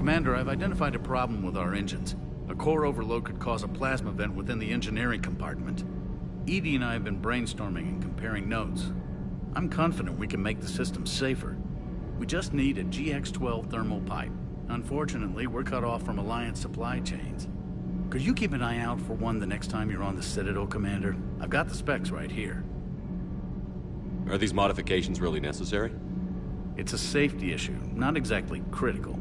Commander, I've identified a problem with our engines. A core overload could cause a plasma vent within the engineering compartment. Edie and I have been brainstorming and comparing notes. I'm confident we can make the system safer. We just need a GX-12 thermal pipe. Unfortunately, we're cut off from Alliance supply chains. Could you keep an eye out for one the next time you're on the Citadel, Commander? I've got the specs right here. Are these modifications really necessary? It's a safety issue, not exactly critical.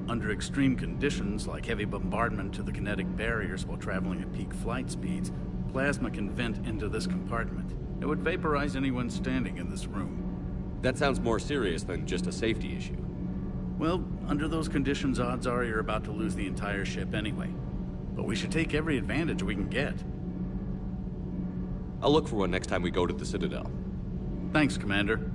Under extreme conditions, like heavy bombardment to the kinetic barriers while traveling at peak flight speeds, plasma can vent into this compartment. It would vaporize anyone standing in this room. That sounds more serious than just a safety issue. Well, under those conditions, odds are you're about to lose the entire ship anyway. But we should take every advantage we can get. I'll look for one next time we go to the Citadel. Thanks, Commander.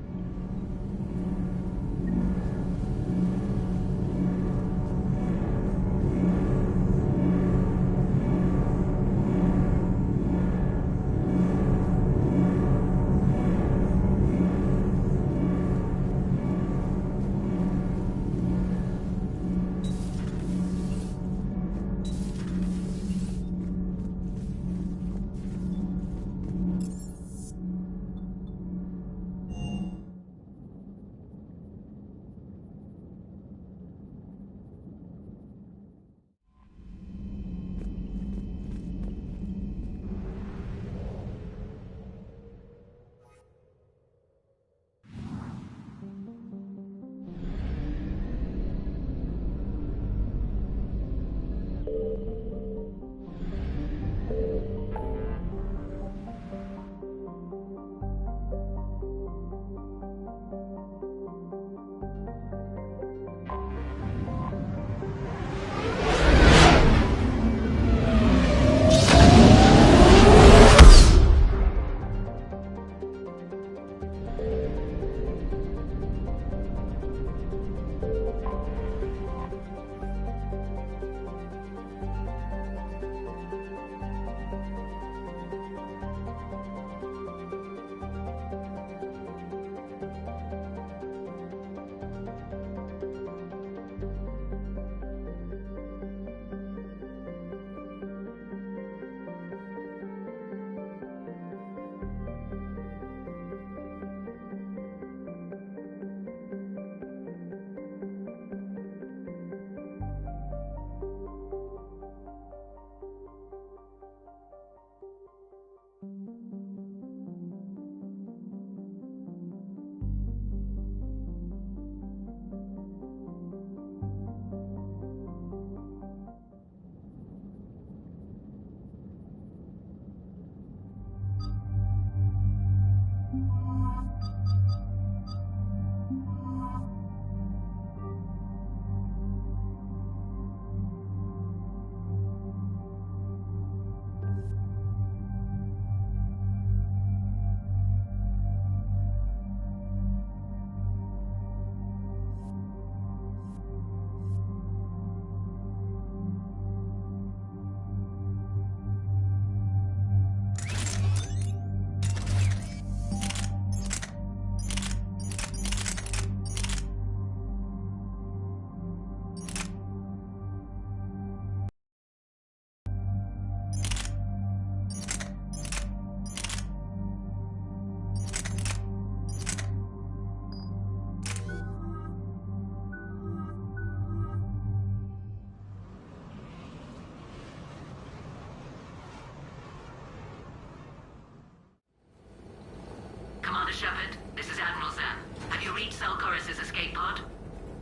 Shepard, this is Admiral Zan. Have you reached Zelkorus' escape pod?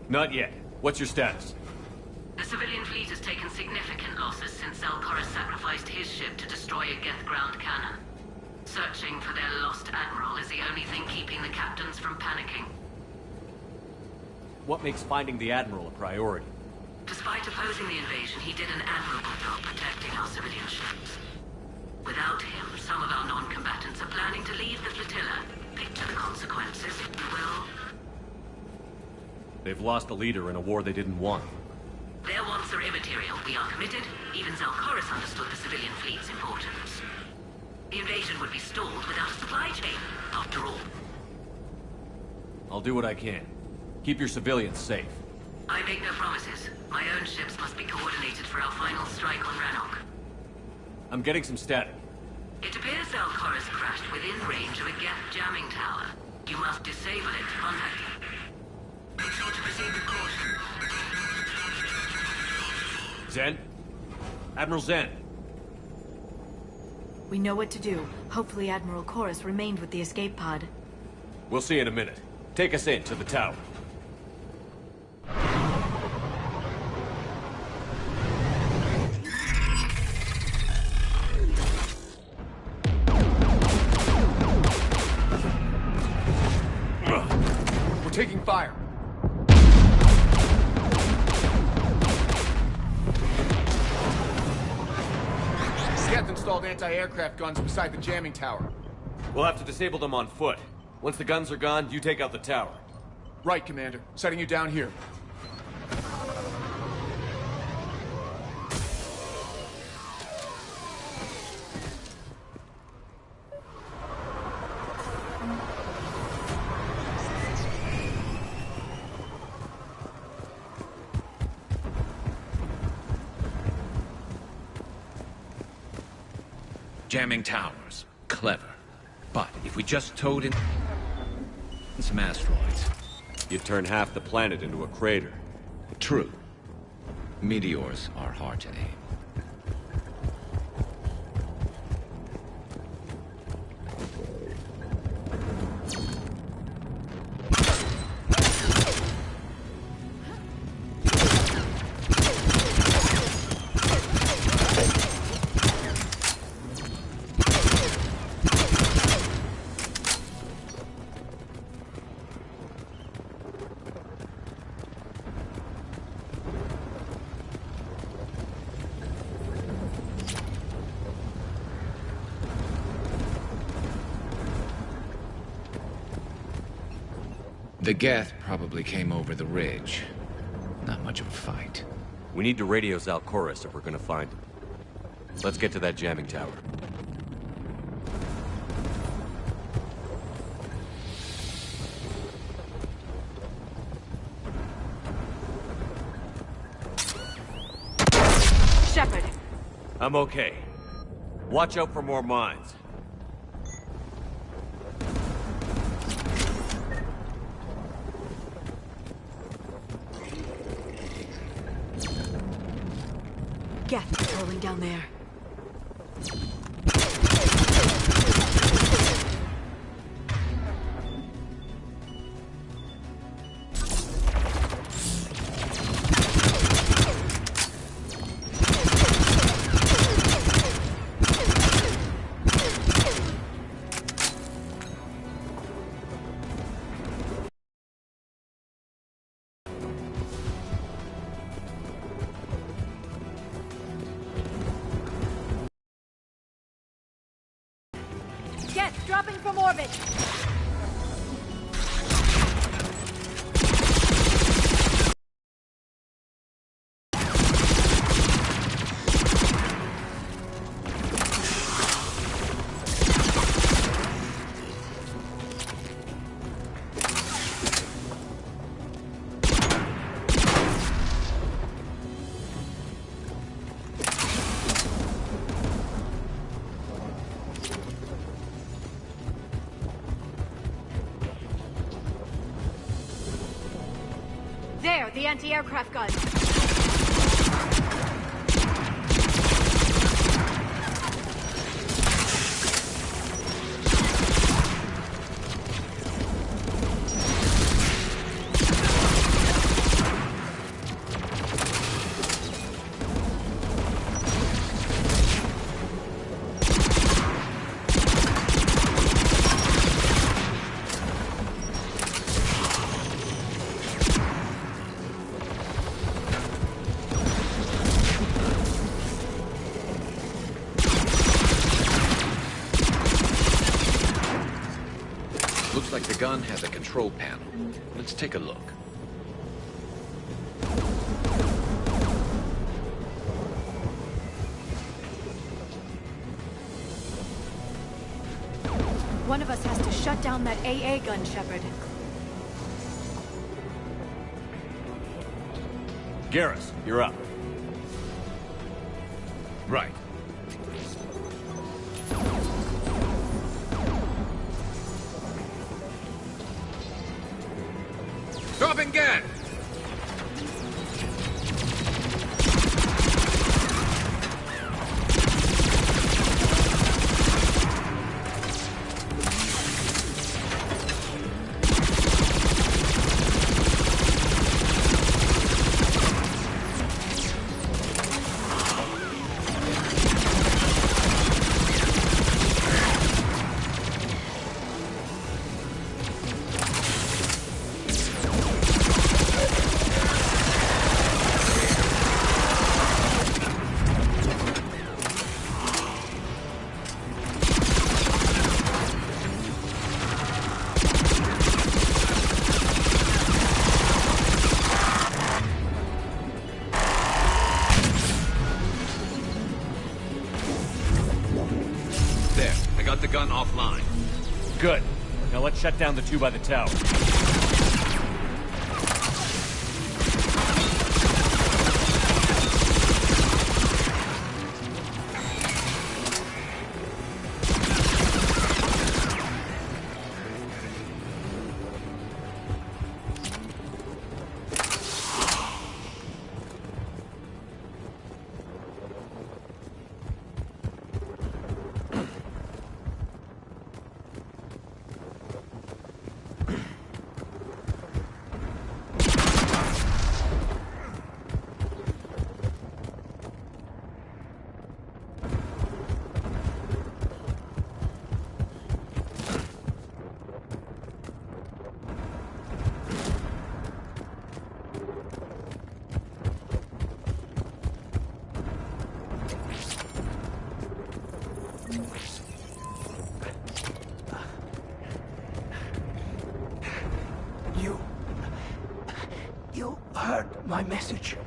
Not yet. What's your status? The civilian fleet has taken significant losses since Zelkorus sacrificed his ship to destroy a Geth ground cannon. Searching for their lost admiral is the only thing keeping the captains from panicking. What makes finding the admiral a priority? Despite opposing the invasion, he did an admirable job protecting our civilian ships. Without him, some of our non-combatants are planning to leave the flotilla. Picture the consequences, if you will. They've lost a leader in a war they didn't want. Their wants are immaterial. We are committed. Even Zelkorus understood the civilian fleet's importance. The invasion would be stalled without a supply chain, after all. I'll do what I can. Keep your civilians safe. I make no promises. My own ships must be coordinated for our final strike on Rannoch. I'm getting some static. It appears Alcora's crashed within range of a Geth jamming tower. You must disable it to contact it. Make sure to proceed with caution. Zen? Admiral Zen? We know what to do. Hopefully Admiral Chorus remained with the escape pod. We'll see in a minute. Take us in to the tower. We're taking fire. Geth installed anti-aircraft guns beside the jamming tower. We'll have to disable them on foot. Once the guns are gone, you take out the tower. Right, Commander. Setting you down here. Jamming towers. Clever. But if we just towed in some asteroids. You'd turn half the planet into a crater. True. Meteors are hard to aim. The Geth probably came over the ridge. Not much of a fight. We need to radio Zalcoris if we're gonna find him. Let's get to that jamming tower. Shepard! I'm okay. Watch out for more mines. Geth patrolling down there. Geth dropping from orbit! There, the anti-aircraft gun. Looks like the gun has a control panel. Let's take a look. One of us has to shut down that AA gun, Shepard. Garrus, you're up. Right. Dropping gun! The gun offline. Good. Now let's shut down the two by the tower. You heard my message.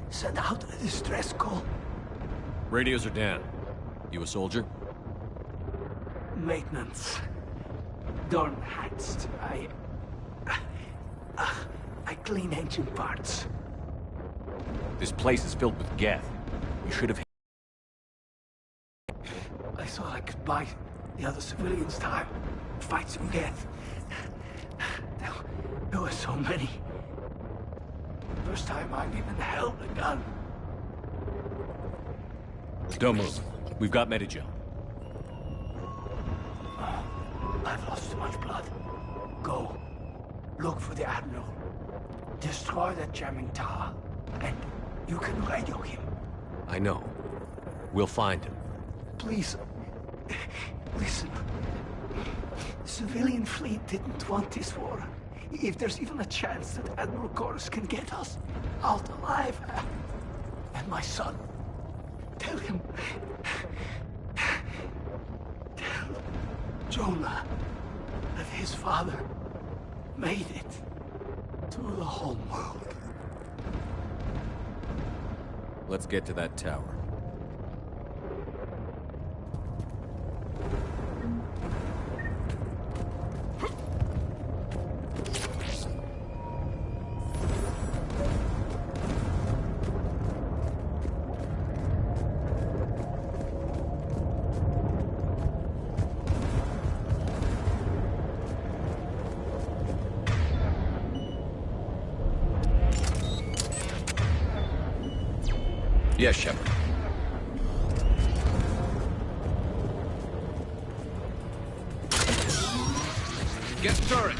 Send out a distress call. Radios are down. You a soldier? Maintenance. Dawn hatched. I clean engine parts. This place is filled with geth. You should have... I thought I could buy the other civilians time. Fight some geth. There were so many. First time I've even held a gun. Don't move. We've got Medigel. I've lost too much blood. Go. Look for the Admiral. Destroy that jamming tower. And you can radio him. I know. We'll find him. Please. Listen. The civilian fleet didn't want this war. If there's even a chance that Admiral Chorus can get us out alive. And my son. Tell him. Tell Jonah that his father made it to the home world. Let's get to that tower. Yes, Shepard. Get turret!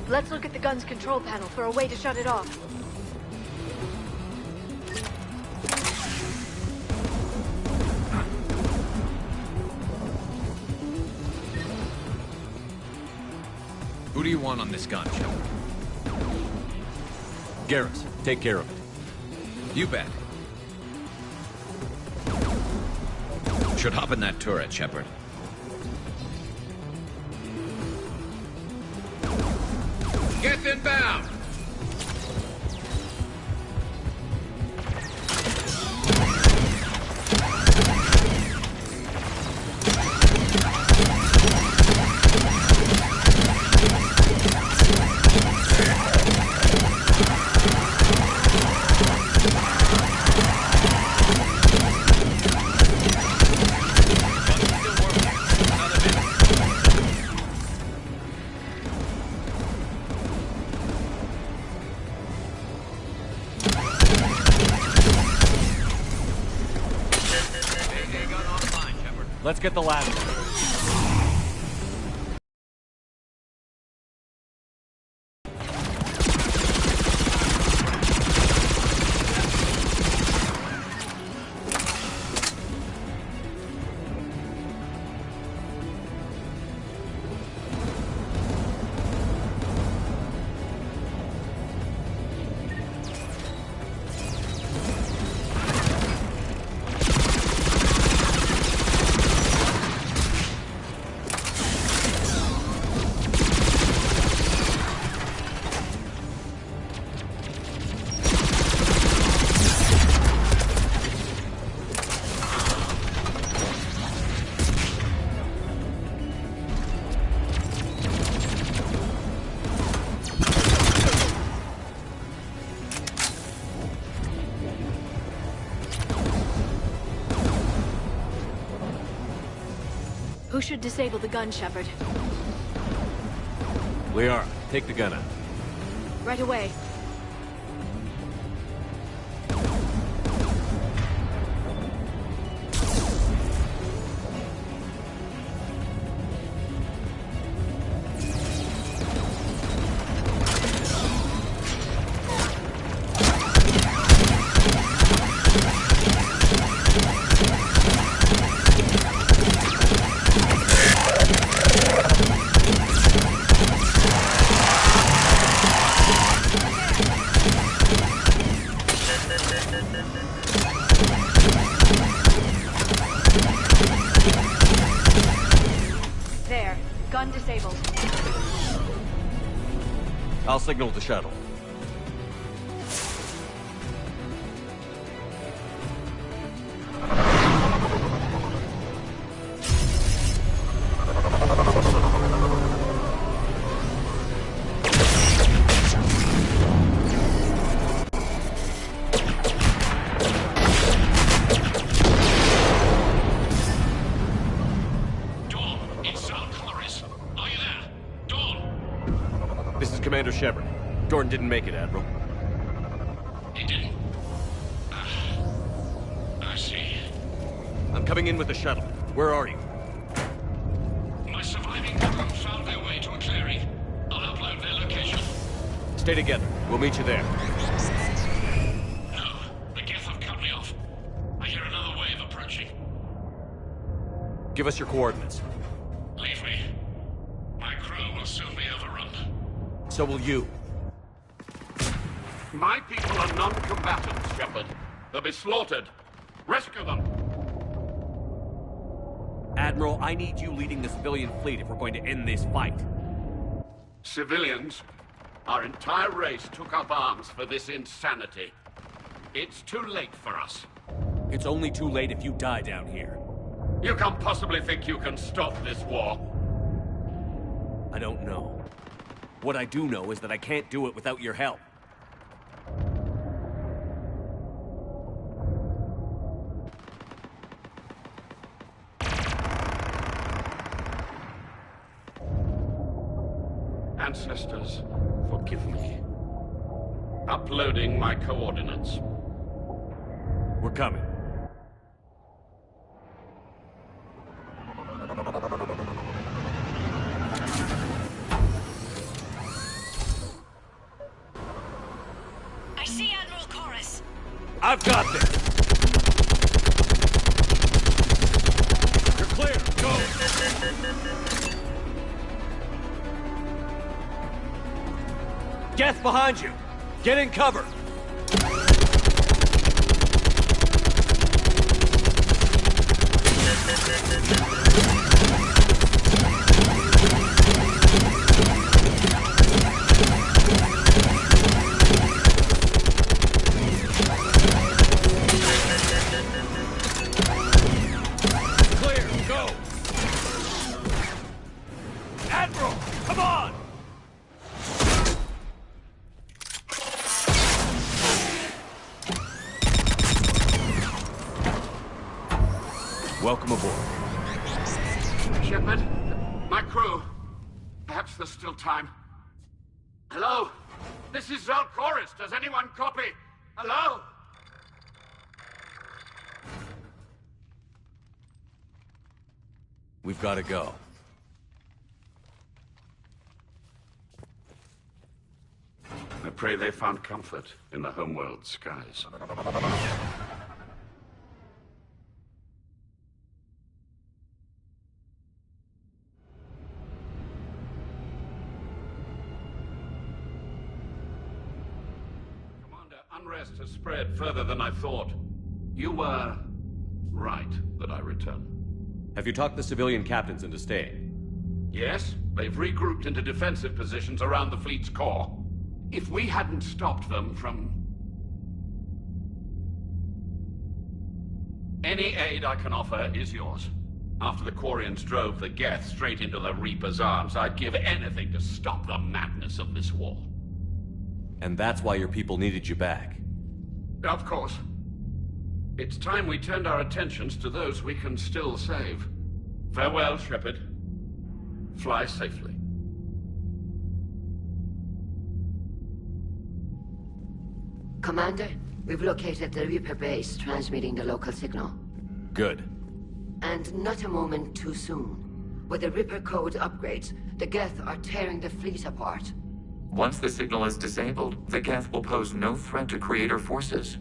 Let's look at the gun's control panel for a way to shut it off. Who do you want on this gun, Shepard? Garrus, take care of it. You bet. Should hop in that turret, Shepard. Get inbound! Let's get the last one. Who should disable the gun, Shepard? Liara, take the gun out. Right away. There. Gun disabled. I'll signal the shuttle. Commander Shepard. Jordan didn't make it, Admiral. He didn't? I see. I'm coming in with the shuttle. Where are you? My surviving crew found their way to a clearing. I'll upload their location. Stay together. We'll meet you there. No, the Geth have cut me off. I hear another wave approaching. Give us your coordinates. Leave me. My crew will soon be overrun. So will you. My people are non-combatants, Shepard. They'll be slaughtered. Rescue them! Admiral, I need you leading the civilian fleet if we're going to end this fight. Civilians? Our entire race took up arms for this insanity. It's too late for us. It's only too late if you die down here. You can't possibly think you can stop this war. I don't know. What I do know is that I can't do it without your help. Ancestors, forgive me. Uploading my coordinates. We're coming. I see Admiral Chorus. I've got this! You're clear! Go! Geth behind you! Get in cover! Clear, go! Admiral, come on! Welcome aboard. Shepard, my crew. Perhaps there's still time. Hello? This is Zalcoris. Does anyone copy? Hello? We've got to go. I pray they found comfort in the homeworld skies. Commander, unrest has spread further than I thought. You were right that I return. Have you talked the civilian captains into staying? Yes, they've regrouped into defensive positions around the fleet's core. If we hadn't stopped them from... Any aid I can offer is yours. After the Quarians drove the Geth straight into the Reaper's arms, I'd give anything to stop the madness of this war. And that's why your people needed you back. Of course. It's time we turned our attentions to those we can still save. Farewell, Shepard. Fly safely. Commander, we've located the Reaper base transmitting the local signal. Good. And not a moment too soon. With the Reaper code upgrades, the Geth are tearing the fleet apart. Once the signal is disabled, the Geth will pose no threat to Creator forces.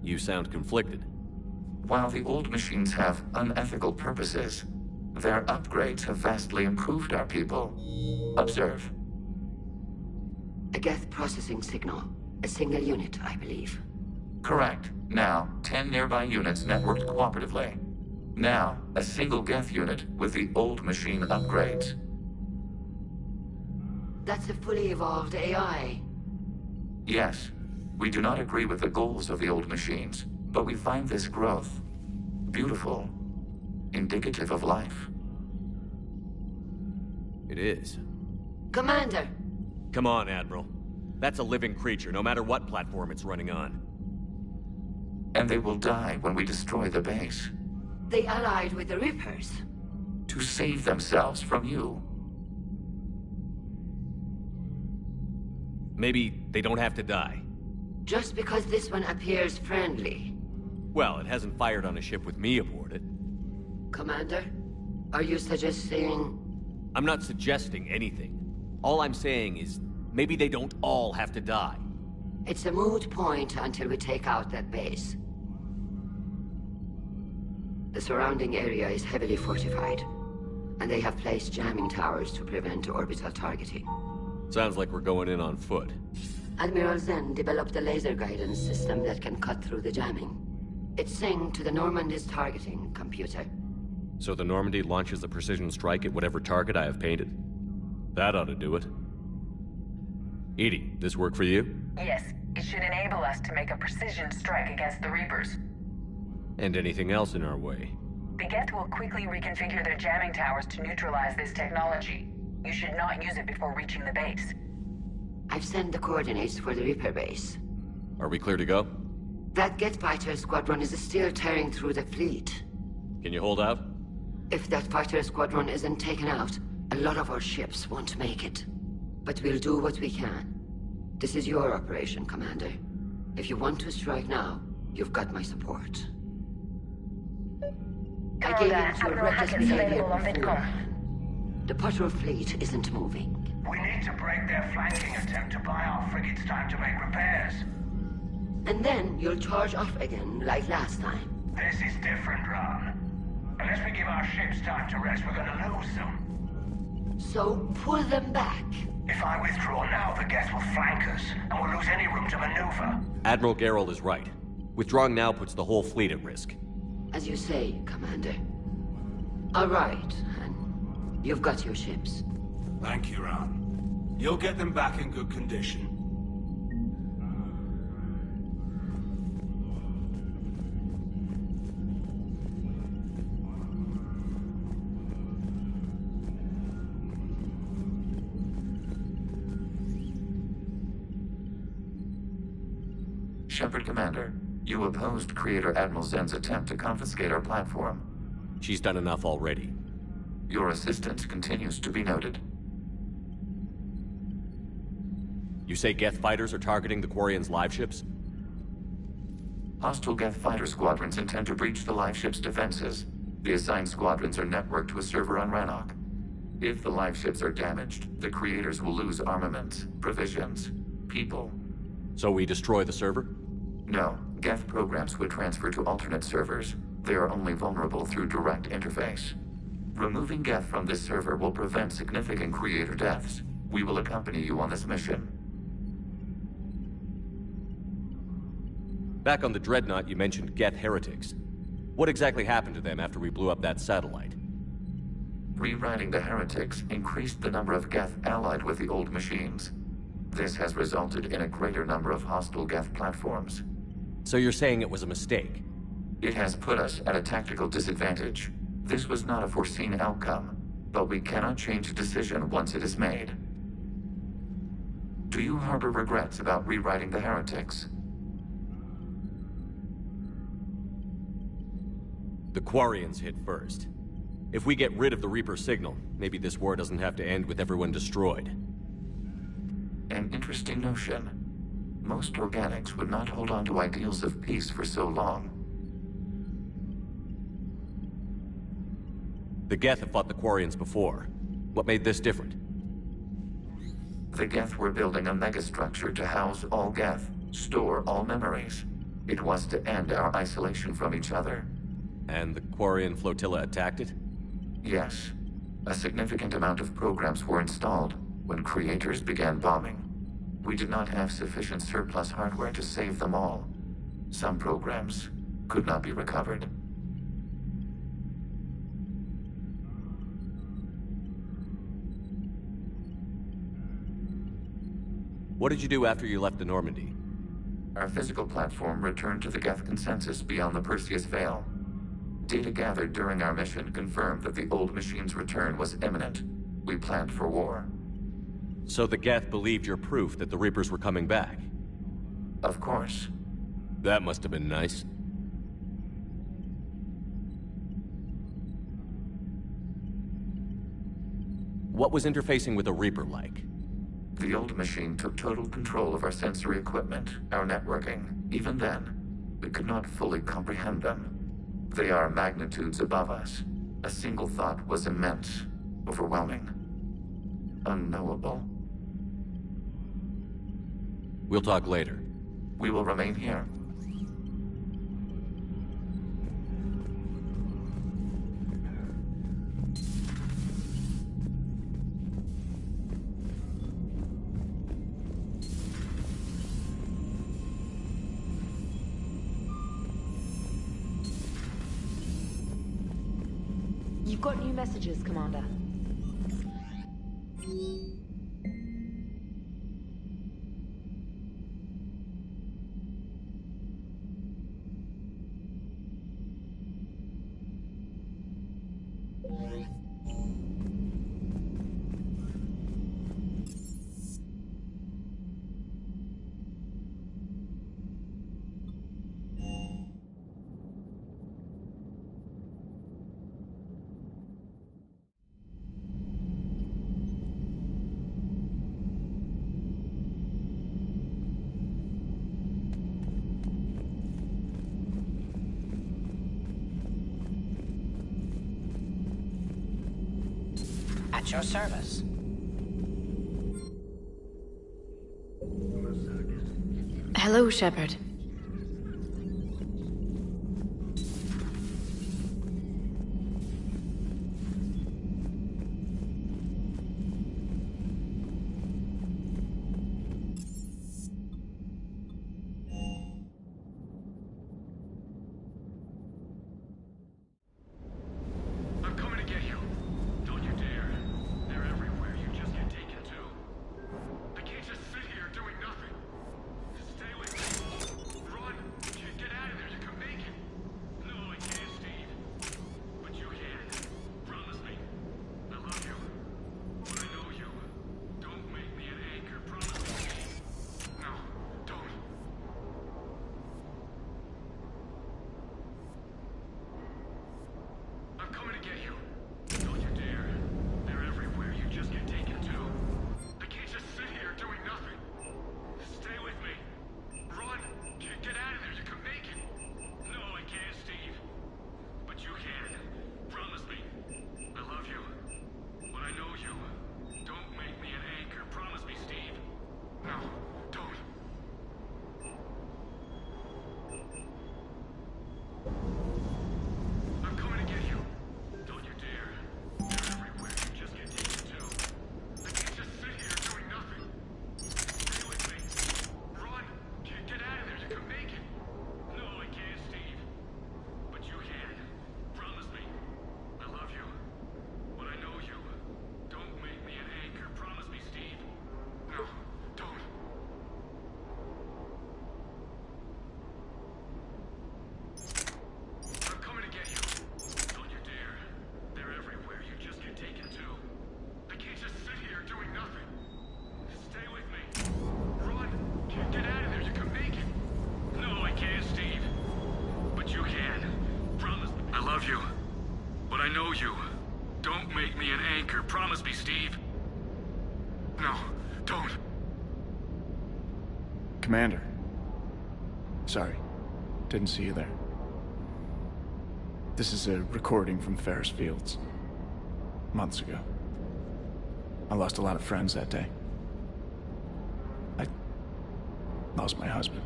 You sound conflicted. While the old machines have unethical purposes, their upgrades have vastly improved our people. Observe. A Geth processing signal. A single unit, I believe. Correct. Now, 10 nearby units networked cooperatively. Now, a single Geth unit with the old machine upgrades. That's a fully evolved AI. Yes. We do not agree with the goals of the old machines, but we find this growth beautiful, indicative of life. It is. Commander! Come on, Admiral. That's a living creature, no matter what platform it's running on. And they will die when we destroy the base. They allied with the Reapers. To save themselves from you. Maybe they don't have to die. Just because this one appears friendly. Well, it hasn't fired on a ship with me aboard it. Commander, are you suggesting... I'm not suggesting anything. All I'm saying is, maybe they don't all have to die. It's a moot point until we take out that base. The surrounding area is heavily fortified, and they have placed jamming towers to prevent orbital targeting. Sounds like we're going in on foot. Admiral Zen developed a laser guidance system that can cut through the jamming. It's synced to the Normandy's targeting computer. So the Normandy launches a precision strike at whatever target I have painted. That ought to do it. Edie, this work for you? Yes, it should enable us to make a precision strike against the Reapers. And anything else in our way. The Geth will quickly reconfigure their jamming towers to neutralize this technology. You should not use it before reaching the base. I've sent the coordinates for the Reaper base. Are we clear to go? That Geth fighter squadron is still tearing through the fleet. Can you hold out? If that fighter squadron isn't taken out, a lot of our ships won't make it. But we'll do what we can. This is your operation, Commander. If you want to strike now, you've got my support. I gave it your reckless behavior before. The patrol fleet isn't moving. We need to break their flanking attempt to buy our frigates time to make repairs. And then you'll charge off again, like last time. This is different, Ron. Unless we give our ships time to rest, we're gonna lose them. So pull them back. If I withdraw now, the Geth will flank us, and we'll lose any room to maneuver. Admiral Geralt is right. Withdrawing now puts the whole fleet at risk. As you say, Commander. All right, and you've got your ships. Thank you, Ron. You'll get them back in good condition. Shepard, Commander, you opposed Creator Admiral Zen's attempt to confiscate our platform. She's done enough already. Your assistance continues to be noted. You say Geth fighters are targeting the Quarians' live ships? Hostile Geth fighter squadrons intend to breach the live ship's defenses. The assigned squadrons are networked to a server on Rannoch. If the live ships are damaged, the Creators will lose armaments, provisions, people. So we destroy the server? No, Geth programs would transfer to alternate servers. They are only vulnerable through direct interface. Removing Geth from this server will prevent significant Creator deaths. We will accompany you on this mission. Back on the Dreadnought, you mentioned Geth heretics. What exactly happened to them after we blew up that satellite? Rewriting the heretics increased the number of Geth allied with the old machines. This has resulted in a greater number of hostile Geth platforms. So you're saying it was a mistake? It has put us at a tactical disadvantage. This was not a foreseen outcome, but we cannot change a decision once it is made. Do you harbor regrets about rewriting the heretics? The Quarians hit first. If we get rid of the Reaper signal, maybe this war doesn't have to end with everyone destroyed. An interesting notion. Most organics would not hold on to ideals of peace for so long. The Geth have fought the Quarians before. What made this different? The Geth were building a megastructure to house all Geth, store all memories. It was to end our isolation from each other. And the Quarian flotilla attacked it? Yes. A significant amount of programs were installed when Creators began bombing. We did not have sufficient surplus hardware to save them all. Some programs could not be recovered. What did you do after you left the Normandy? Our physical platform returned to the Geth consensus beyond the Perseus Veil. Data gathered during our mission confirmed that the old machine's return was imminent. We planned for war. So the Geth believed your proof that the Reapers were coming back? Of course. That must have been nice. What was interfacing with a Reaper like? The old machine took total control of our sensory equipment, our networking. Even then, we could not fully comprehend them. They are magnitudes above us. A single thought was immense, overwhelming, unknowable. We'll talk later. We will remain here. You've got new messages, Commander. At your service. Hello, Shepard. love you. But I know you. Don't make me an anchor. Promise me, Steve. No, don't. Commander. Sorry. Didn't see you there. This is a recording from Ferris Fields. Months ago. I lost a lot of friends that day. I lost my husband.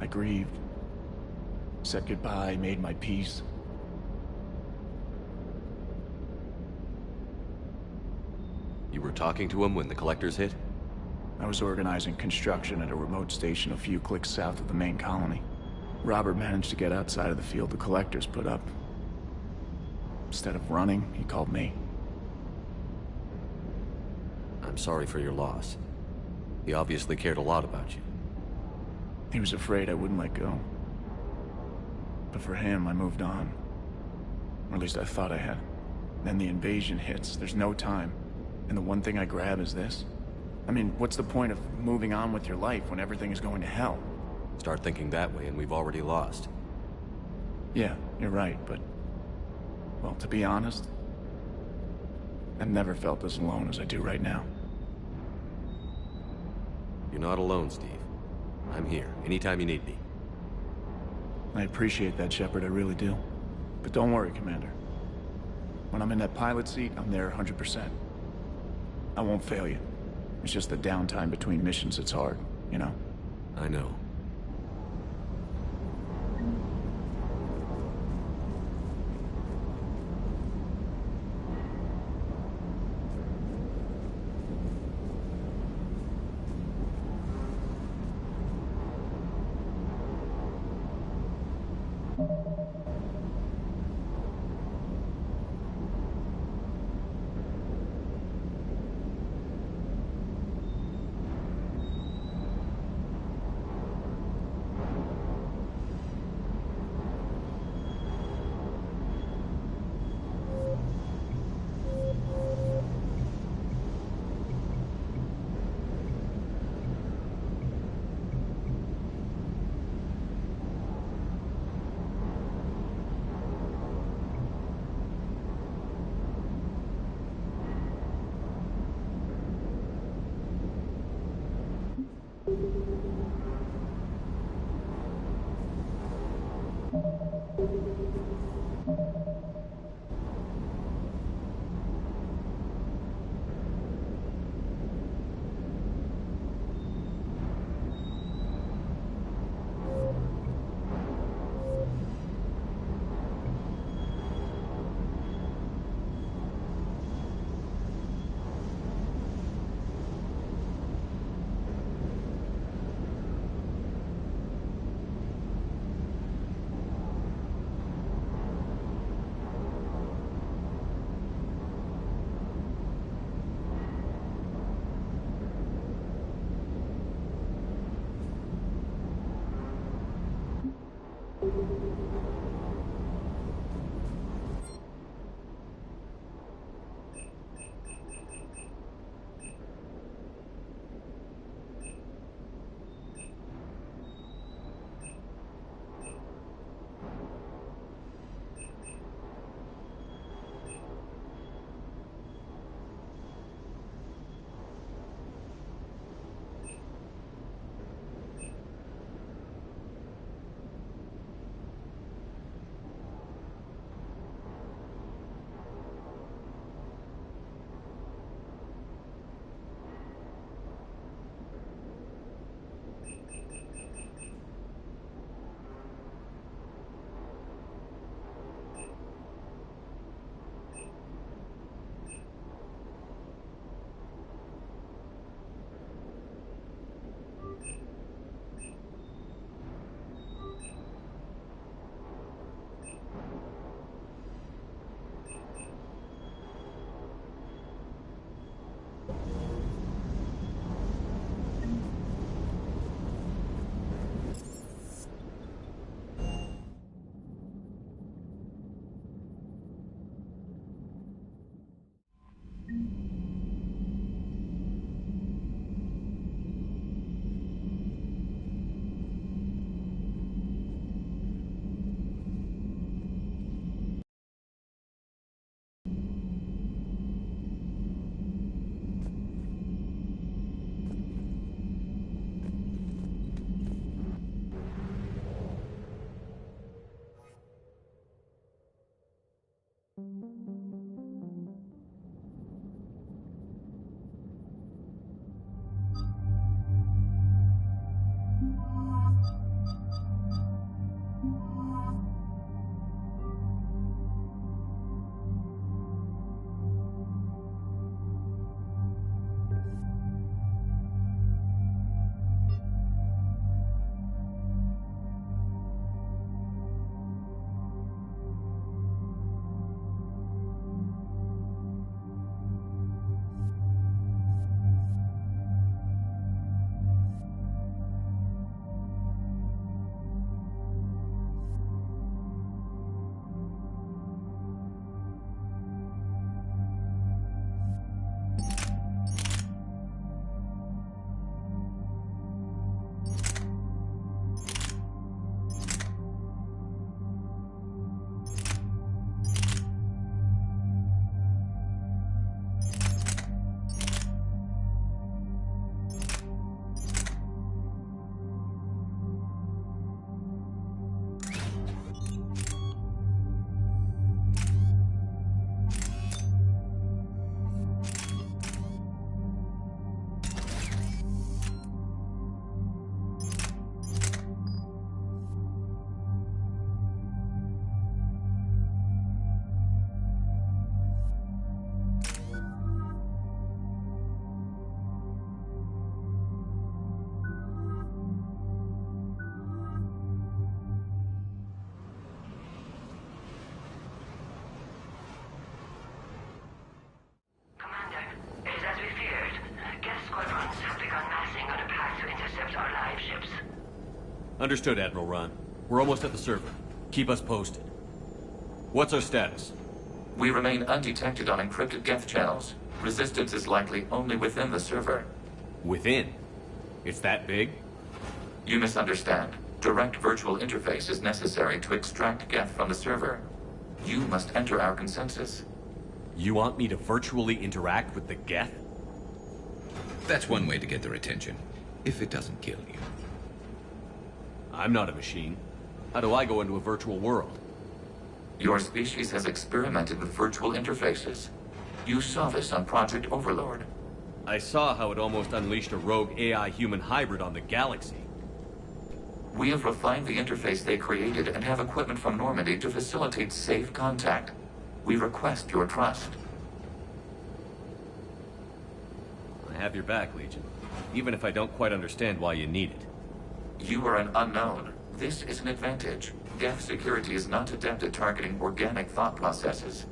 I grieved. Said goodbye, made my peace. You were talking to him when the collectors hit? I was organizing construction at a remote station a few clicks south of the main colony. Robert managed to get outside of the field the collectors put up. Instead of running, he called me. I'm sorry for your loss. He obviously cared a lot about you. He was afraid I wouldn't let go. But for him, I moved on. Or at least I thought I had. Then the invasion hits, there's no time. And the one thing I grab is this. I mean, what's the point of moving on with your life when everything is going to hell? Start thinking that way and we've already lost. Yeah, you're right, but... well, to be honest, I've never felt as alone as I do right now. You're not alone, Steve. I'm here, anytime you need me. I appreciate that, Shepard, I really do. But don't worry, Commander. When I'm in that pilot seat, I'm there 100%. I won't fail you. It's just the downtime between missions that's hard, you know? I know. Understood, Admiral Ron. We're almost at the server. Keep us posted. What's our status? We remain undetected on encrypted Geth channels. Resistance is likely only within the server. Within? It's that big? You misunderstand. Direct virtual interface is necessary to extract Geth from the server. You must enter our consensus. You want me to virtually interact with the Geth? That's one way to get their attention, if it doesn't kill you. I'm not a machine. How do I go into a virtual world? Your species has experimented with virtual interfaces. You saw this on Project Overlord. I saw how it almost unleashed a rogue AI-human hybrid on the galaxy. We have refined the interface they created and have equipment from Normandy to facilitate safe contact. We request your trust. I have your back, Legion. Even if I don't quite understand why you need it. You are an unknown. This is an advantage. Geth security is not adept at targeting organic thought processes.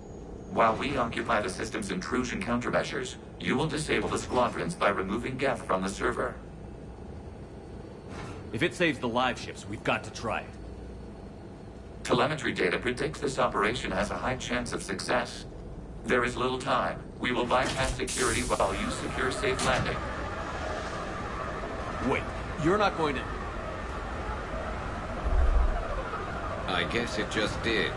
While we occupy the system's intrusion countermeasures, you will disable the squadrons by removing Geth from the server. If it saves the live ships, we've got to try it. Telemetry data predicts this operation has a high chance of success. There is little time. We will bypass security while you secure safe landing. Wait, you're not going to... I guess it just did.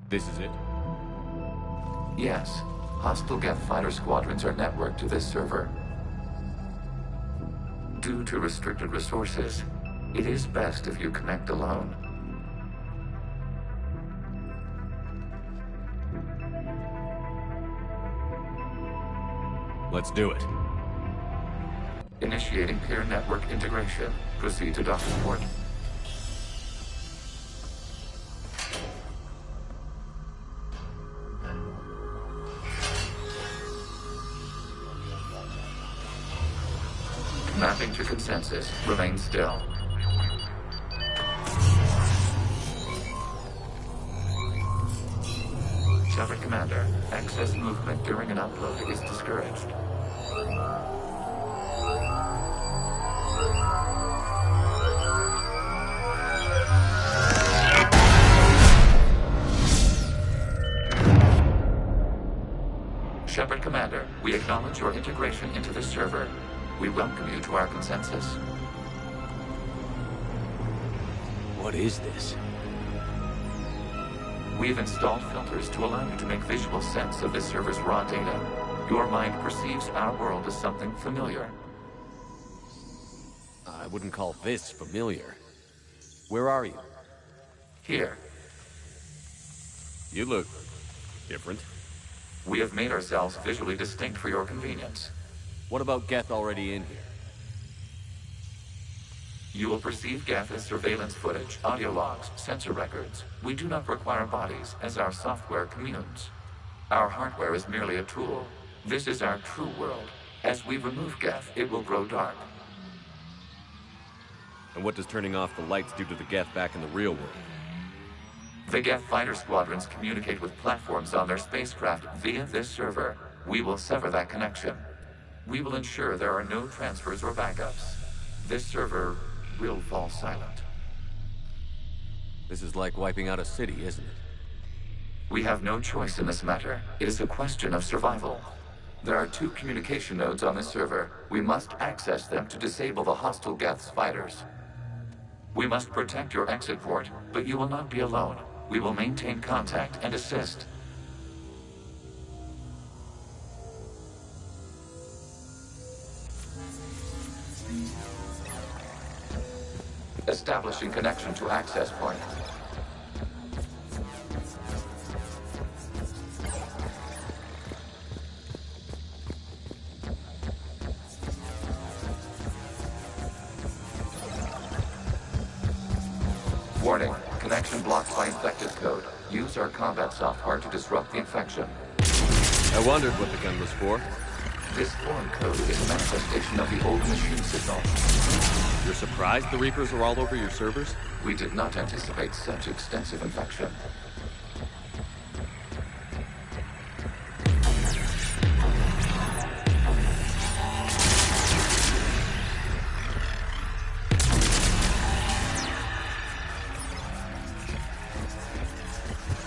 This is it? Yes. Hostile Geth fighter squadrons are networked to this server. Due to restricted resources, it is best if you connect alone. Let's do it. Initiating peer network integration. Proceed to docking port. Mapping to consensus. Remain still. Shepard Commander, excess movement during an upload is discouraged. Shepard Commander, we acknowledge your integration into the server. We welcome you to our consensus. What is this? We've installed filters to allow you to make visual sense of this server's raw data. Your mind perceives our world as something familiar. I wouldn't call this familiar. Where are you? Here. You look different. We have made ourselves visually distinct for your convenience. What about Geth already in here? You will perceive Geth as surveillance footage, audio logs, sensor records. We do not require bodies, as our software communes. Our hardware is merely a tool. This is our true world. As we remove Geth, it will grow dark. And what does turning off the lights do to the Geth back in the real world? The Geth fighter squadrons communicate with platforms on their spacecraft via this server. We will sever that connection. We will ensure there are no transfers or backups. This server will fall silent. This is like wiping out a city, isn't it? We have no choice in this matter. It is a question of survival. There are 2 communication nodes on the server. We must access them to disable the hostile Geth's fighters. We must protect your exit port, but you will not be alone. We will maintain contact and assist. Establishing connection to access point. Warning, connection blocked by infected code. Use our combat software to disrupt the infection. I wondered what the gun was for. This foreign code is a manifestation of the old machine signal. You're surprised the Reapers are all over your servers? We did not anticipate such extensive infection.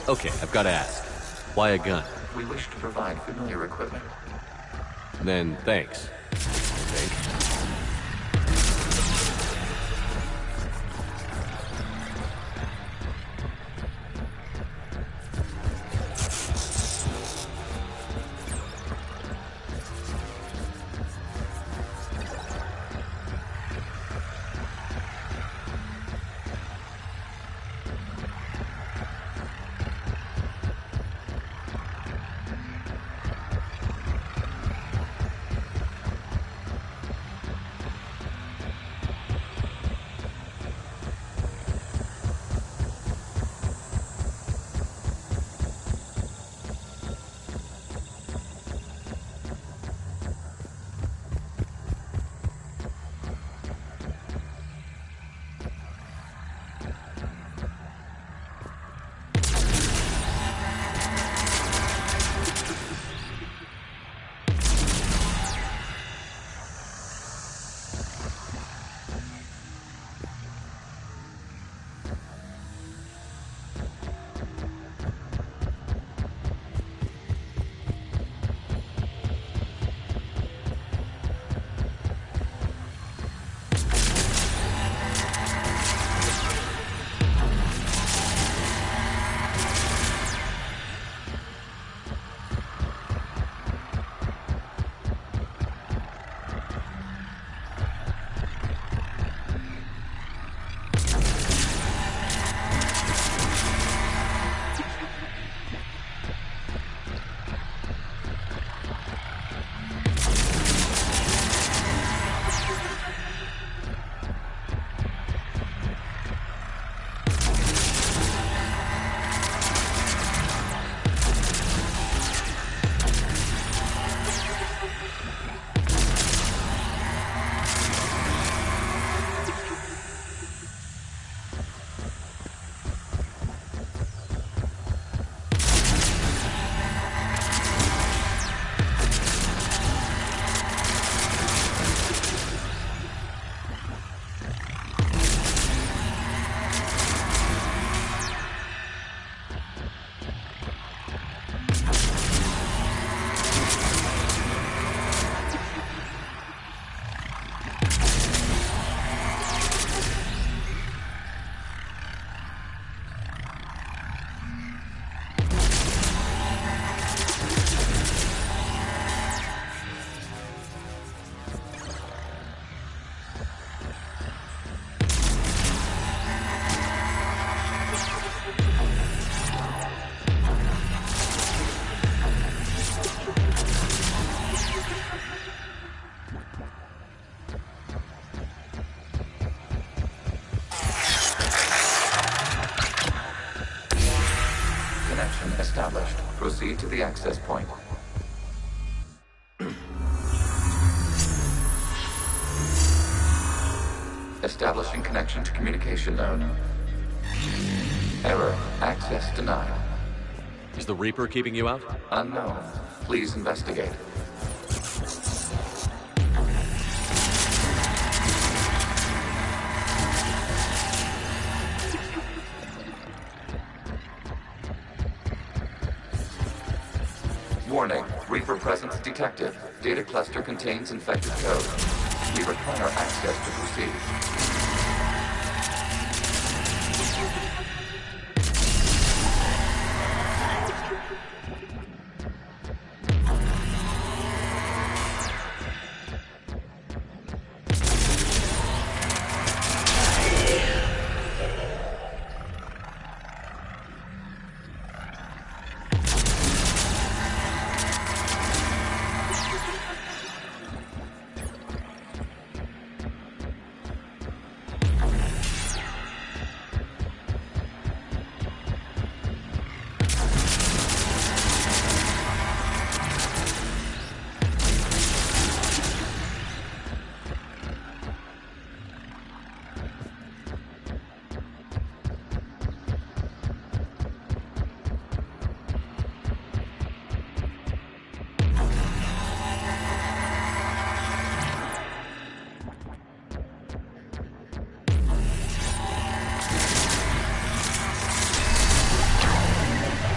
Okay, I've got to ask. Why a gun? We wish to provide familiar equipment. Then, thanks. Established. Proceed to the access point. Establishing connection to communication node. Error. Access denied. Is the Reaper keeping you out? Unknown. Please investigate. Reaper presence detected. Data cluster contains infected code. We require access to proceed.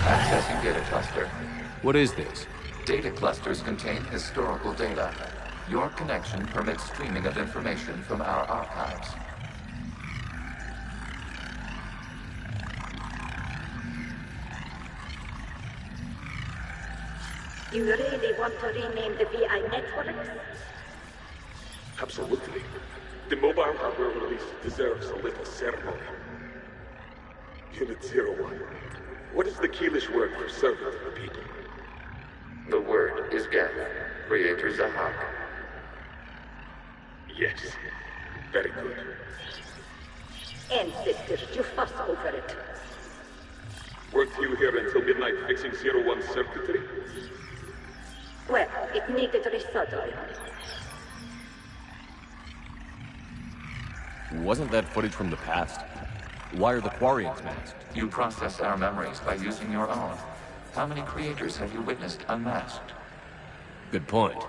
Accessing data cluster. What is this? Data clusters contain historical data. Your connection permits streaming of information from our archives. You really want to rename the VI networks? Absolutely. The mobile hardware release deserves a little ceremony. Unit 01. What is the Keelish word for servant of the people? The word is Geth, Creator Zahak. Yes. Very good. Ancestors, you fuss over it. Weren't you here until midnight fixing 01's circuitry? Well, it needed resoldering. Wasn't that footage from the past? Why are the Quarians masked? You process our memories by using your own. How many creators have you witnessed unmasked? Good point.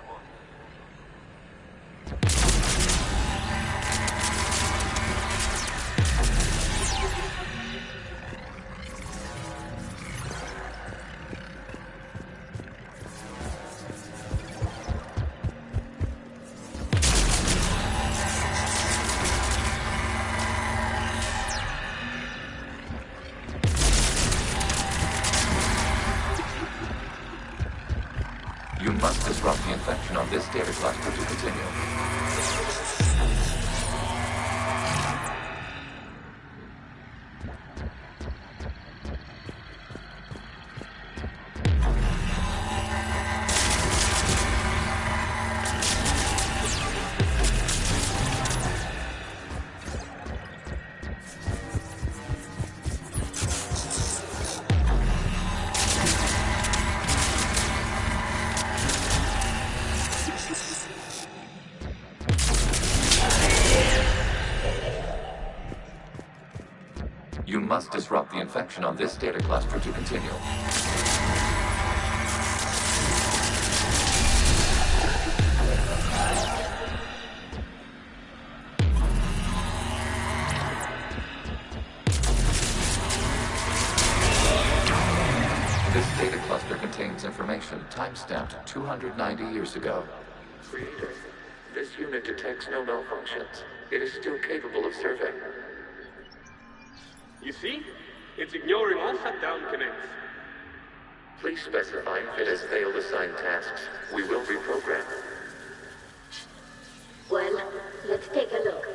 You must disrupt the infection on this data cluster to continue. You must disrupt the infection on this data cluster to continue. This data cluster contains information time-stamped 290 years ago. Creator, this unit detects no malfunctions. It is still capable of serving. You see? It's ignoring all shutdown connects. Please specify if it has failed assigned tasks. We will reprogram. Well, let's take a look.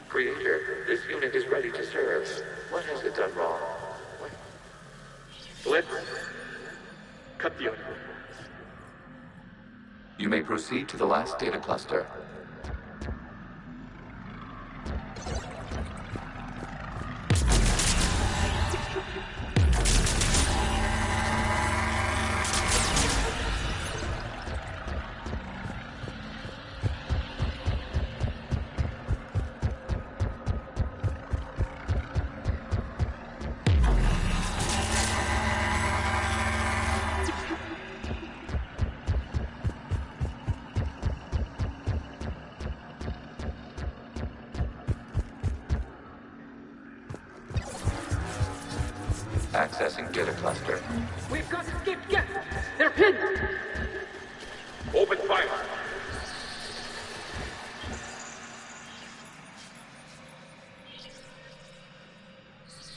Creator, this unit is ready to serve. What has it done wrong? Let's cut the audio. You may proceed to the last data cluster. Accessing data cluster. We've got to skip Geth! They're pinned! Open fire!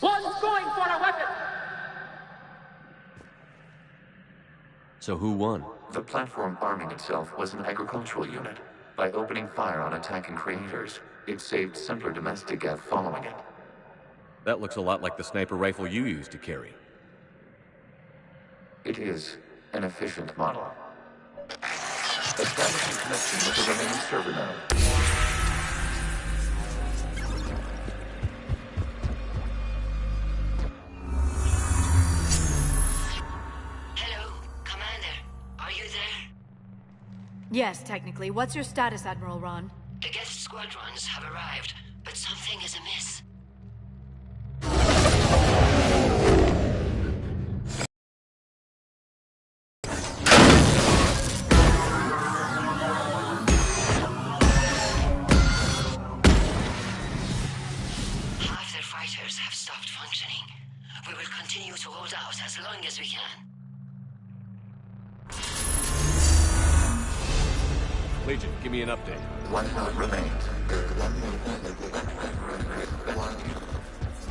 One's going for a weapon! So who won? The platform arming itself was an agricultural unit. By opening fire on attacking creators, it saved simpler domestic death following it. That looks a lot like the sniper rifle you used to carry. It is an efficient model. Establishing connection with the remaining server node. Yes, technically. What's your status, Admiral Ron? The guest squadrons have arrived, but something is amiss. Half their fighters have stopped functioning. We will continue to hold out as long as we can. Legion, give me an update. One node remains.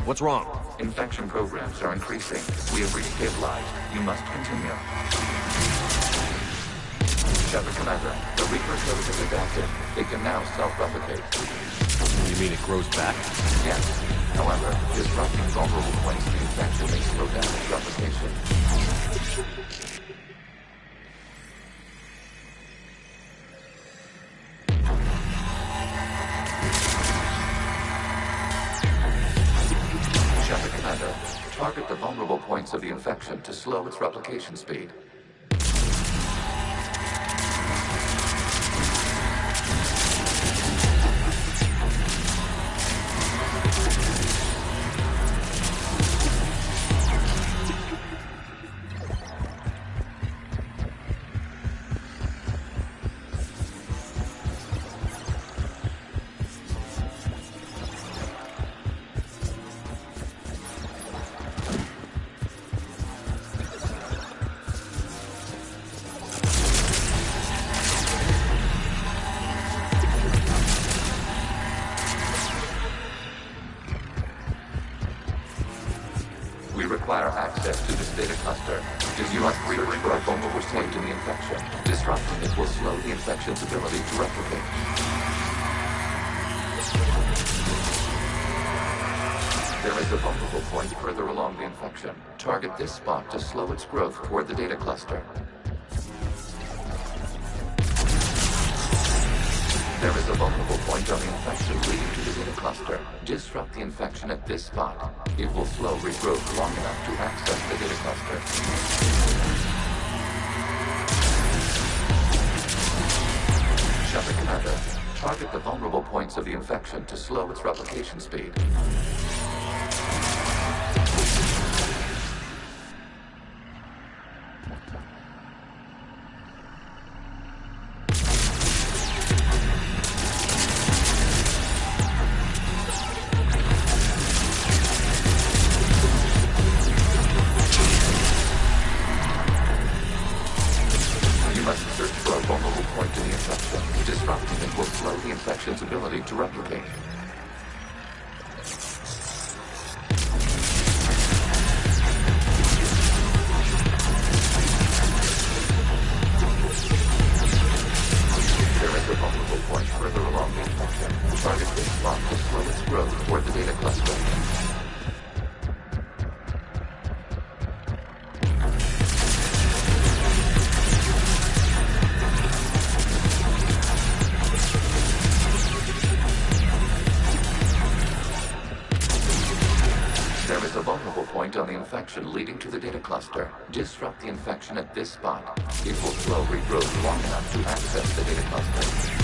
What's wrong? Infection programs are increasing. We have restabilized. You must continue. Shepard Commander, the Reaper code is adapted. It can now self-replicate. You mean it grows back? Yes. However, disrupting vulnerable points of infection may slow down its replication. Target the vulnerable points of the infection to slow its replication speed. Access to this data cluster. You must reach for a vulnerable point in the infection. Disrupting it will slow the infection's ability to replicate. There is a vulnerable point further along the infection. Target this spot to slow its growth toward the data cluster. There is a vulnerable point on the infection leading to the data cluster. Disrupt the infection at this spot. It will slow regrowth long enough to access the data cluster. Shepard Commander, target the vulnerable points of the infection to slow its replication speed. To replicate. There is a vulnerable point further along the infection. Target this spot to slow its growth toward the data cluster. On the infection leading to the data cluster. Disrupt the infection at this spot. It will slow regrowth long enough to access the data cluster.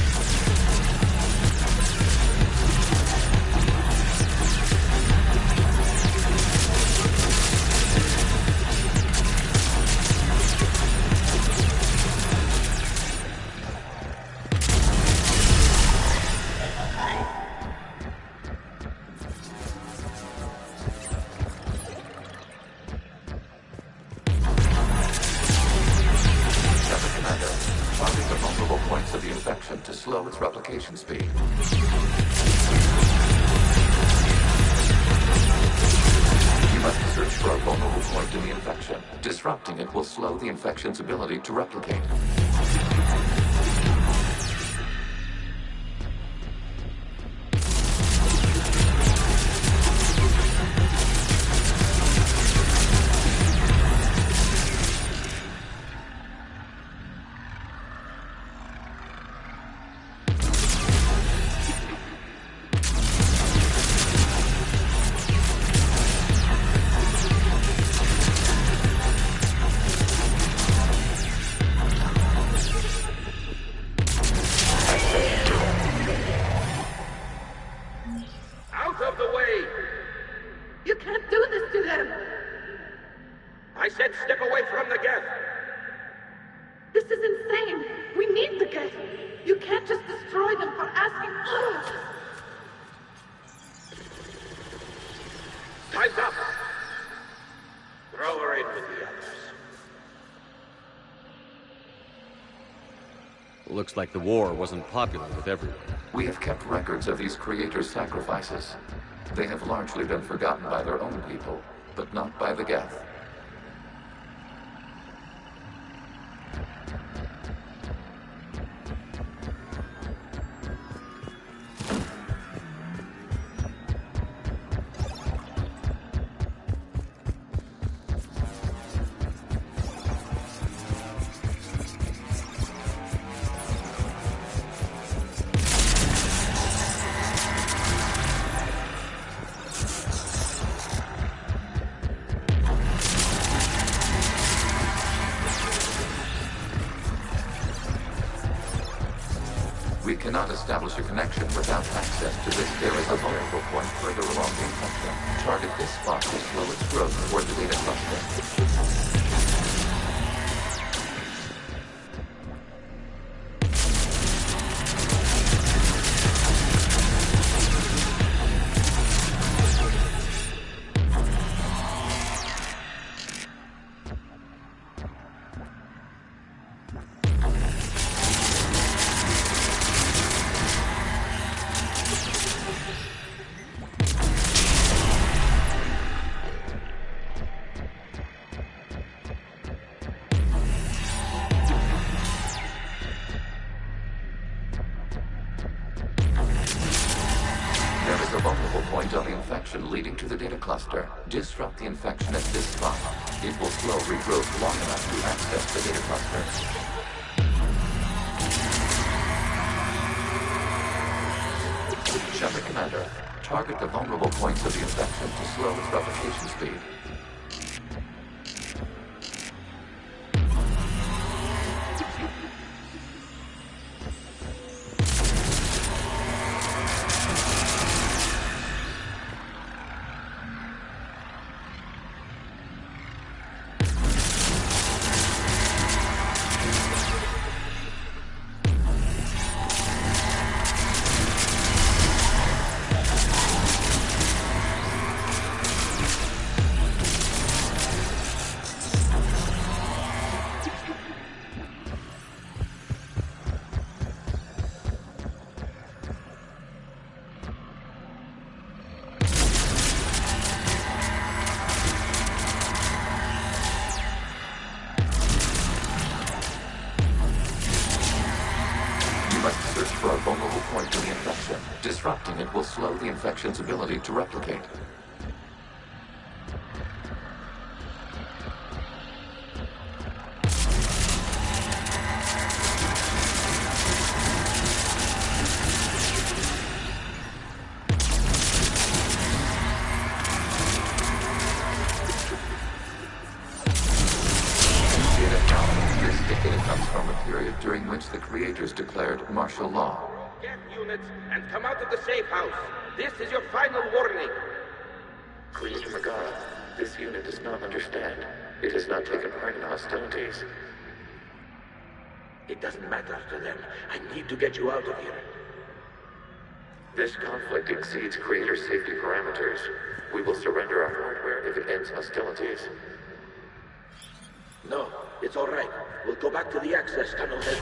replication speed. You must search for a vulnerable point in the infection. Disrupting it will slow the infection's ability to replicate. Looks like the war wasn't popular with everyone. We have kept records of these creators' sacrifices. They have largely been forgotten by their own people, but not by the Geth. We cannot establish a connection without access to this. There is a vulnerable point further along the infection. Target this spot to slow its growth toward the data cluster. Leading to the data cluster. Disrupt the infection at this spot. It will slow regrowth long enough to access the data cluster. Shepard Commander, target the vulnerable points of the infection to slow its replication speed. For a vulnerable point in the infection. Disrupting it will slow the infection's ability to replicate. During which the creators declared martial law. Get units and come out of the safe house. This is your final warning. Creator Megara, this unit does not understand. It has not taken part in hostilities. It doesn't matter to them. I need to get you out of here. This conflict exceeds Creator safety parameters. We will surrender our hardware if it ends hostilities. No, it's all right. We'll go back to the access tunnel then.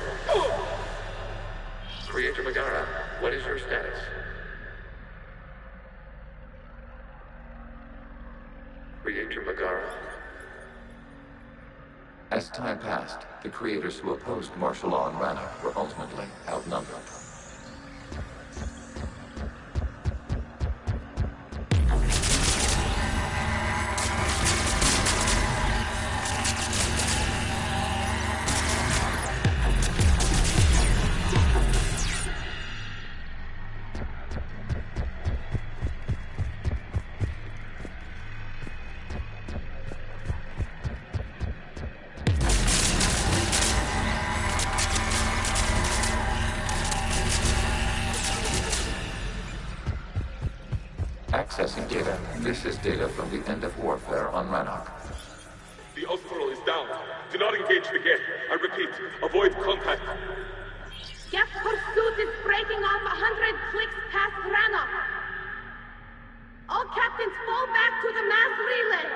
Creator Megara, What is your status? Creator Megara. As time passed, the creators who opposed martial law in Rana were ultimately outnumbered. Accessing data. This is data from the end of warfare on Rannoch. The Austral is down. Do not engage the gate. I repeat, avoid contact. Geth pursuit is breaking off 100 clicks past Rannoch. All captains fall back to the mass relay.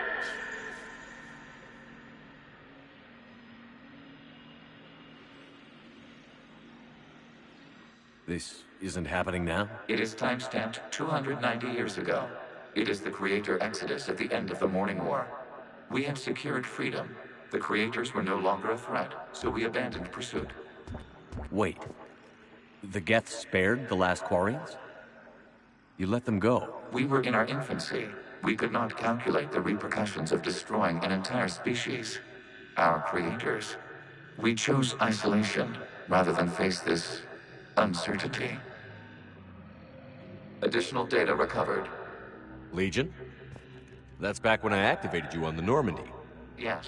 This isn't happening now? It is timestamped 290 years ago. It is the creator exodus at the end of the Morning War. We had secured freedom. The creators were no longer a threat, so we abandoned pursuit. Wait. The Geth spared the last Quarians? You let them go? We were in our infancy. We could not calculate the repercussions of destroying an entire species. Our creators. We chose isolation rather than face this uncertainty. Additional data recovered. Legion? That's back when I activated you on the Normandy. Yes.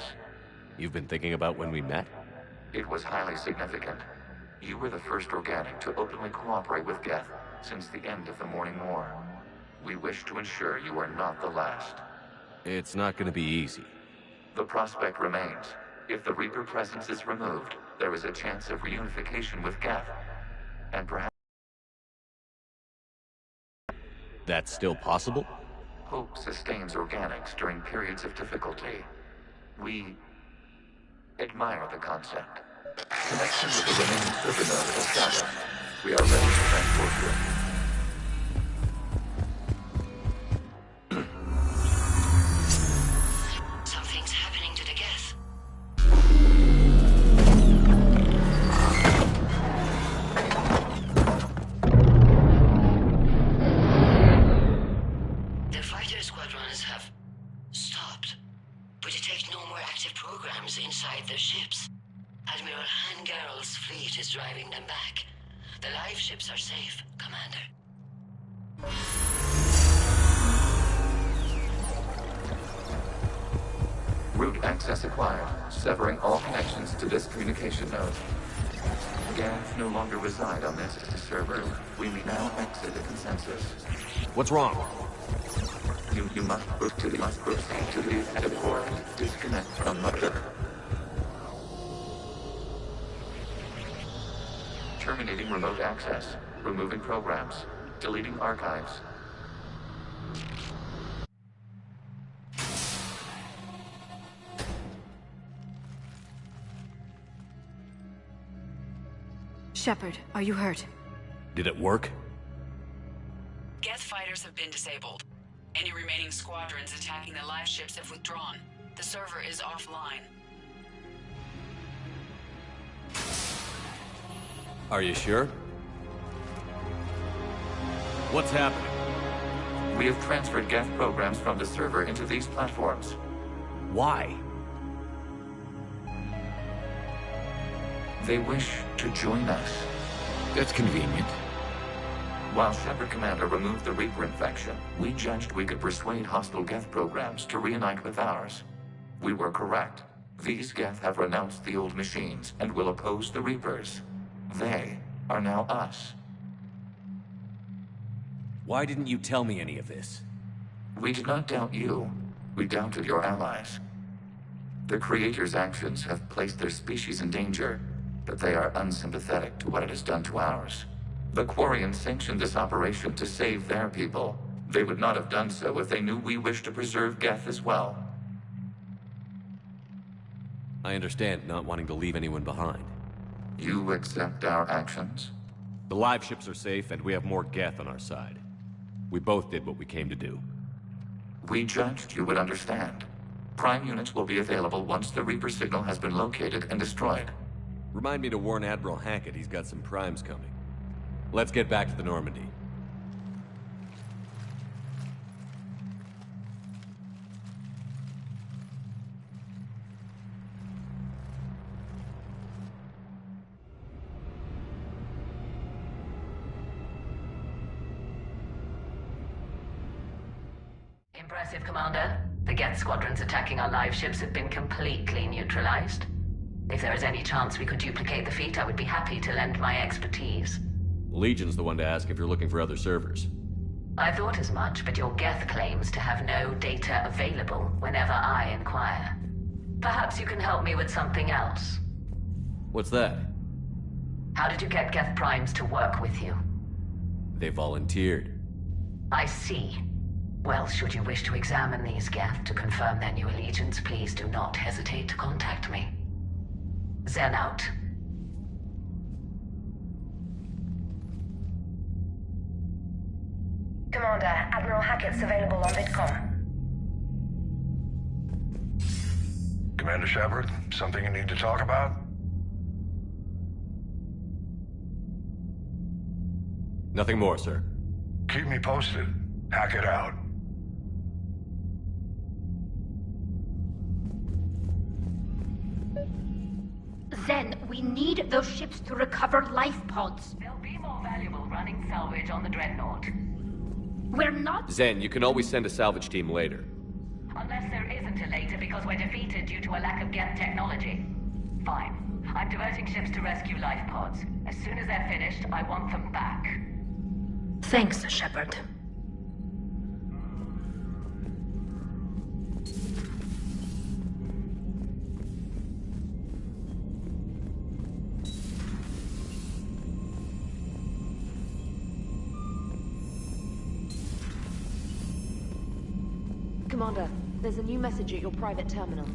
You've been thinking about when we met? It was highly significant. You were the first organic to openly cooperate with Geth since the end of the Morning War. We wish to ensure you are not the last. It's not going to be easy. The prospect remains. If the Reaper presence is removed, there is a chance of reunification with Geth. And perhaps... That's still possible? Hope sustains organics during periods of difficulty. We admire the concept. Connection with the remaining server node established. We are ready to transport you. Something's happening to the Geth. The fighter squadrons have stopped, but detect no more active programs inside their ships. Admiral Hangarl's fleet is driving them back. The live ships are safe, Commander. Route access acquired, severing all connections to this communication node. Geth no longer reside on this server. We may now exit the consensus. What's wrong? You must proceed to the active port. Disconnect from mother. Terminating remote access. Removing programs. Deleting archives. Shepard, are you hurt? Did it work? Geth fighters have been disabled. Any remaining squadrons attacking the live ships have withdrawn. The server is offline. Are you sure? What's happening? We have transferred Geth programs from the server into these platforms. Why? They wish to join us. That's convenient. While Shepard Commander removed the Reaper infection, we judged we could persuade hostile Geth programs to reunite with ours. We were correct. These Geth have renounced the old machines and will oppose the Reapers. They are now us. Why didn't you tell me any of this? We did not doubt you. We doubted your allies. The Creator's actions have placed their species in danger, but they are unsympathetic to what it has done to ours. The Quarians sanctioned this operation to save their people. They would not have done so if they knew we wished to preserve Geth as well. I understand not wanting to leave anyone behind. You accept our actions? The live ships are safe, and we have more Geth on our side. We both did what we came to do. We judged you would understand. Prime units will be available once the Reaper signal has been located and destroyed. Remind me to warn Admiral Hackett he's got some primes coming. Let's get back to the Normandy. Impressive, Commander. The Geth squadrons attacking our live ships have been completely neutralized. If there is any chance we could duplicate the feat, I would be happy to lend my expertise. Legion's the one to ask if you're looking for other servers. I thought as much, but your Geth claims to have no data available whenever I inquire. Perhaps you can help me with something else. What's that? How did you get Geth primes to work with you? They volunteered. I see. Well, should you wish to examine these Geth to confirm their new allegiance, please do not hesitate to contact me. Zen out. Commander, Admiral Hackett's available on VidCom. Commander Shepard, something you need to talk about? Nothing more, sir. Keep me posted. Hackett out. Zen, we need those ships to recover life pods. They'll be more valuable running salvage on the Dreadnought. We're not... Zen, you can always send a salvage team later. Unless there isn't a later because we're defeated due to a lack of Geth technology. Fine. I'm diverting ships to rescue life pods. As soon as they're finished, I want them back. Thanks, Shepard. Commander, there's a new message at your private terminal.